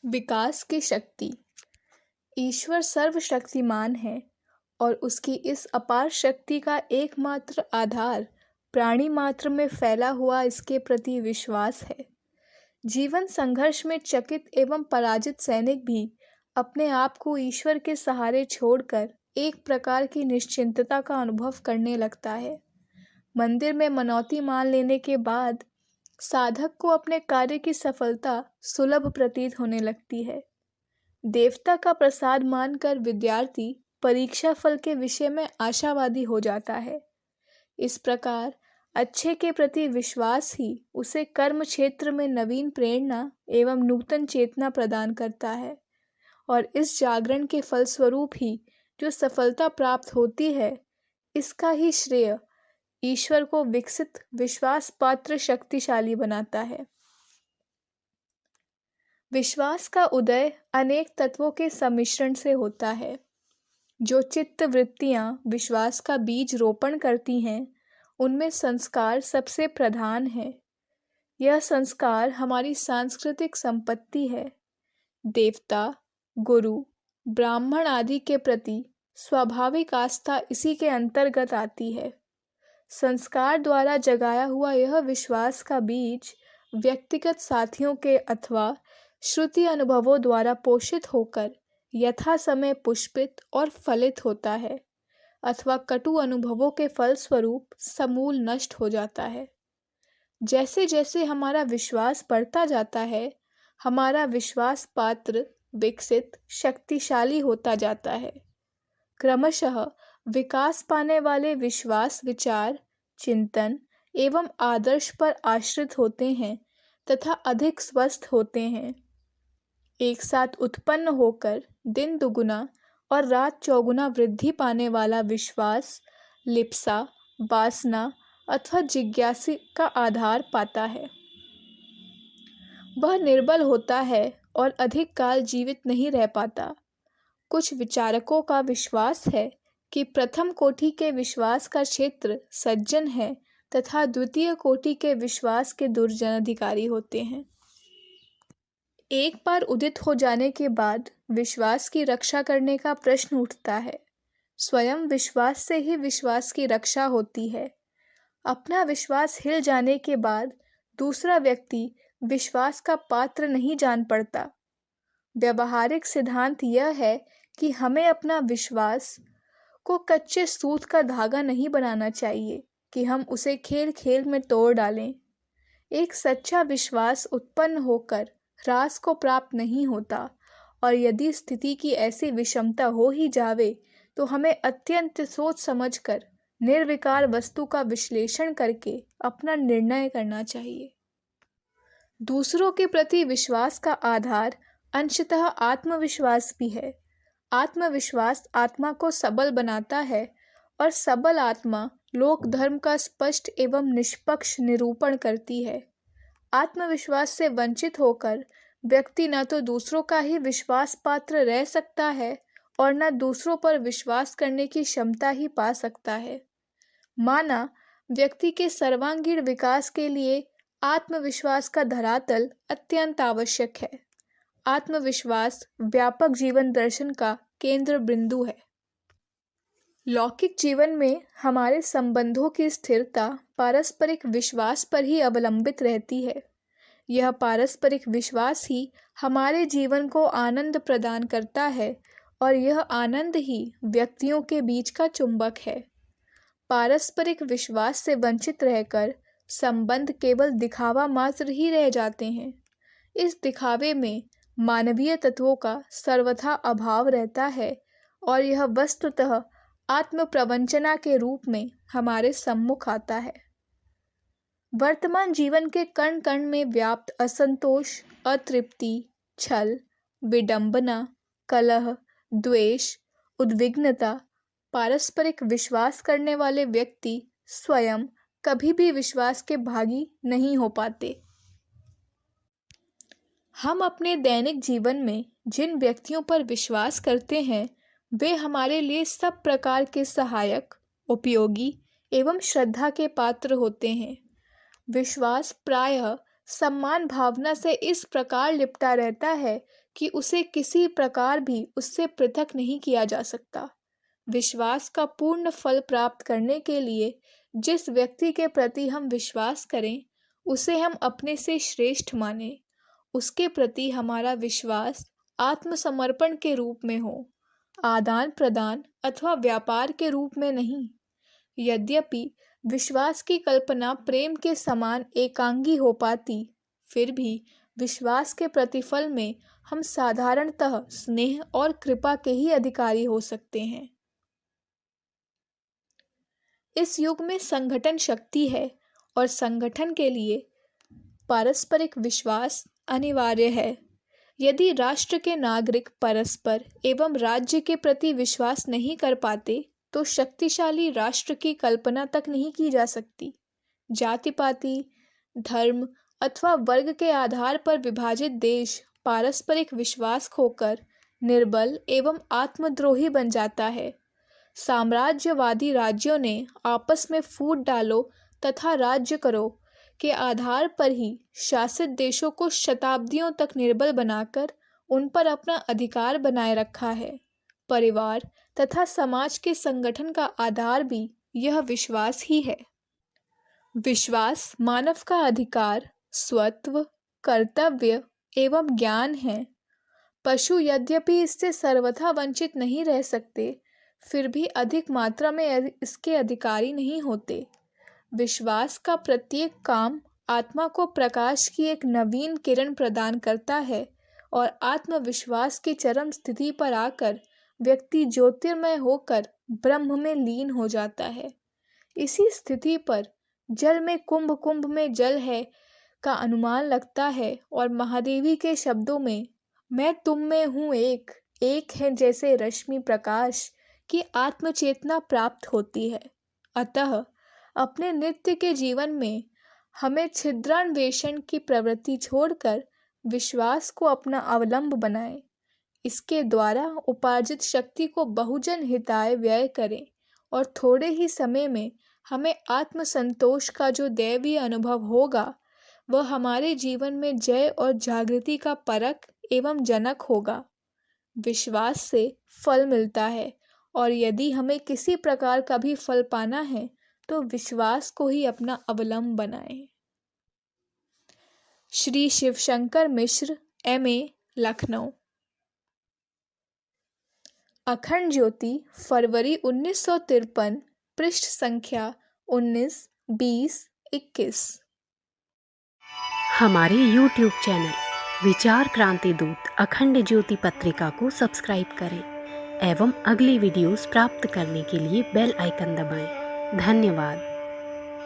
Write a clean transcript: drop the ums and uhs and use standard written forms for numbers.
विकास की शक्ति। ईश्वर सर्वशक्तिमान है और उसकी इस अपार शक्ति का एकमात्र आधार प्राणी मात्र में फैला हुआ इसके प्रति विश्वास है। जीवन संघर्ष में चकित एवं पराजित सैनिक भी अपने आप को ईश्वर के सहारे छोड़कर एक प्रकार की निश्चिंतता का अनुभव करने लगता है। मंदिर में मनौती मान लेने के बाद साधक को अपने कार्य की सफलता सुलभ प्रतीत होने लगती है। देवता का प्रसाद मानकर विद्यार्थी परीक्षा फल के विषय में आशावादी हो जाता है। इस प्रकार अच्छे के प्रति विश्वास ही उसे कर्म क्षेत्र में नवीन प्रेरणा एवं नूतन चेतना प्रदान करता है और इस जागरण के फलस्वरूप ही जो सफलता प्राप्त होती है, इसका ही श्रेय ईश्वर को विकसित विश्वास पात्र शक्तिशाली बनाता है। विश्वास का उदय अनेक तत्वों के सम्मिश्रण से होता है। जो चित्त वृत्तियां विश्वास का बीज रोपण करती हैं, उनमें संस्कार सबसे प्रधान है। यह संस्कार हमारी सांस्कृतिक संपत्ति है। देवता, गुरु, ब्राह्मण आदि के प्रति स्वाभाविक आस्था इसी के अंतर्गत आती है। संस्कार द्वारा जगाया हुआ यह विश्वास का बीज व्यक्तिगत साथियों के अथवा श्रुति अनुभवों द्वारा पोषित होकर यथा समय पुष्पित और फलित होता है अथवा कटु अनुभवों के फलस्वरूप समूल नष्ट हो जाता है। जैसे जैसे हमारा विश्वास बढ़ता जाता है, हमारा विश्वास पात्र विकसित शक्तिशाली होता जाता है। क्रमशः विकास पाने वाले विश्वास विचार, चिंतन एवं आदर्श पर आश्रित होते हैं तथा अधिक स्वस्थ होते हैं। एक साथ उत्पन्न होकर दिन दुगुना और रात चौगुना वृद्धि पाने वाला विश्वास लिप्सा, वासना अथवा जिज्ञासा का आधार पाता है। वह निर्बल होता है और अधिक काल जीवित नहीं रह पाता। कुछ विचारकों का विश्वास है कि प्रथम कोटि के विश्वास का क्षेत्र सज्जन है तथा द्वितीय कोटि के विश्वास के दुर्जन अधिकारी होते हैं। एक बार उदित हो जाने के बाद विश्वास की रक्षा करने का प्रश्न उठता है। स्वयं विश्वास से ही विश्वास की रक्षा होती है। अपना विश्वास हिल जाने के बाद दूसरा व्यक्ति विश्वास का पात्र नहीं जान पड़ता। व्यावहारिक सिद्धांत यह है कि हमें अपना विश्वास को कच्चे सूत का धागा नहीं बनाना चाहिए कि हम उसे खेल खेल में तोड़ डालें। एक सच्चा विश्वास उत्पन्न होकर ह्रास को प्राप्त नहीं होता और यदि स्थिति की ऐसी विषमता हो ही जावे तो हमें अत्यंत सोच समझकर निर्विकार वस्तु का विश्लेषण करके अपना निर्णय करना चाहिए। दूसरों के प्रति विश्वास का आधार अंशतः आत्मविश्वास भी है। आत्मविश्वास आत्मा को सबल बनाता है और सबल आत्मा लोक धर्म का स्पष्ट एवं निष्पक्ष निरूपण करती है। आत्मविश्वास से वंचित होकर व्यक्ति न तो दूसरों का ही विश्वास पात्र रह सकता है और न दूसरों पर विश्वास करने की क्षमता ही पा सकता है। माना व्यक्ति के सर्वांगीण विकास के लिए आत्मविश्वास का धरातल अत्यंत आवश्यक है। आत्मविश्वास व्यापक जीवन दर्शन का केंद्र बिंदु है। लौकिक जीवन में हमारे संबंधों की स्थिरता पारस्परिक विश्वास पर ही अवलंबित रहती है। यह पारस्परिक विश्वास ही हमारे जीवन को आनंद प्रदान करता है और यह आनंद ही व्यक्तियों के बीच का चुंबक है। पारस्परिक विश्वास से वंचित रहकर संबंध केवल दिखावा मात्र ही रह जाते हैं। इस दिखावे में मानवीय तत्वों का सर्वथा अभाव रहता है और यह वस्तुतः आत्म प्रवंचना के रूप में हमारे सम्मुख आता है। वर्तमान जीवन के कण कण में व्याप्त असंतोष, अतृप्ति, छल, विडंबना, कलह, द्वेष, उद्विग्नता, पारस्परिक विश्वास करने वाले व्यक्ति स्वयं कभी भी विश्वास के भागी नहीं हो पाते। हम अपने दैनिक जीवन में जिन व्यक्तियों पर विश्वास करते हैं, वे हमारे लिए सब प्रकार के सहायक, उपयोगी एवं श्रद्धा के पात्र होते हैं। विश्वास प्रायः सम्मान भावना से इस प्रकार लिपटा रहता है कि उसे किसी प्रकार भी उससे पृथक नहीं किया जा सकता। विश्वास का पूर्ण फल प्राप्त करने के लिए जिस व्यक्ति के प्रति हम विश्वास करें, उसे हम अपने से श्रेष्ठ माने, उसके प्रति हमारा विश्वास आत्मसमर्पण के रूप में हो, आदान प्रदान अथवा व्यापार के रूप में नहीं। यद्यपि विश्वास की कल्पना प्रेम के समान एकांगी हो पाती, फिर भी विश्वास के प्रतिफल में हम साधारणतः स्नेह और कृपा के ही अधिकारी हो सकते हैं। इस युग में संगठन शक्ति है और संगठन के लिए पारस्परिक विश्वास अनिवार्य है। यदि राष्ट्र के नागरिक परस्पर एवं राज्य के प्रति विश्वास नहीं कर पाते, तो शक्तिशाली राष्ट्र की कल्पना तक नहीं की जा सकती। जाति-पाति, धर्म अथवा वर्ग के आधार पर विभाजित देश पारस्परिक विश्वास खोकर निर्बल एवं आत्मद्रोही बन जाता है। साम्राज्यवादी राज्यों ने आपस में फूट डालो तथा राज्य करो के आधार पर ही शासित देशों को शताब्दियों तक निर्बल बनाकर उन पर अपना अधिकार बनाए रखा है। परिवार तथा समाज के संगठन का आधार भी यह विश्वास ही है। विश्वास मानव का अधिकार, स्वत्व, कर्तव्य एवं ज्ञान है। पशु यद्यपि इससे सर्वथा वंचित नहीं रह सकते, फिर भी अधिक मात्रा में इसके अधिकारी नहीं होते। विश्वास का प्रत्येक काम आत्मा को प्रकाश की एक नवीन किरण प्रदान करता है और आत्मविश्वास की चरम स्थिति पर आकर व्यक्ति ज्योतिर्मय होकर ब्रह्म में लीन हो जाता है। इसी स्थिति पर जल में कुंभ कुंभ में जल है का अनुमान लगता है और महादेवी के शब्दों में मैं तुम में हूँ एक है जैसे रश्मि प्रकाश की आत्मचेतना प्राप्त होती है। अतः अपने नित्य के जीवन में हमें छिद्रान्वेषण की प्रवृत्ति छोड़कर विश्वास को अपना अवलंब बनाएं। इसके द्वारा उपार्जित शक्ति को बहुजन हिताय व्यय करें और थोड़े ही समय में हमें आत्मसंतोष का जो दैवीय अनुभव होगा, वह हमारे जीवन में जय और जागृति का परक एवं जनक होगा। विश्वास से फल मिलता है और यदि हमें किसी प्रकार का भी फल पाना है, तो विश्वास को ही अपना अवलंब बनाएं। श्री शिवशंकर मिश्र, MA, लखनऊ। अखंड ज्योति, फरवरी 1953, पृष्ठ संख्या 19, 20, 21। हमारे YouTube चैनल विचार क्रांति दूत अखंड ज्योति पत्रिका को सब्सक्राइब करें एवं अगली वीडियोस प्राप्त करने के लिए बेल आइकन दबाएं। धन्यवाद।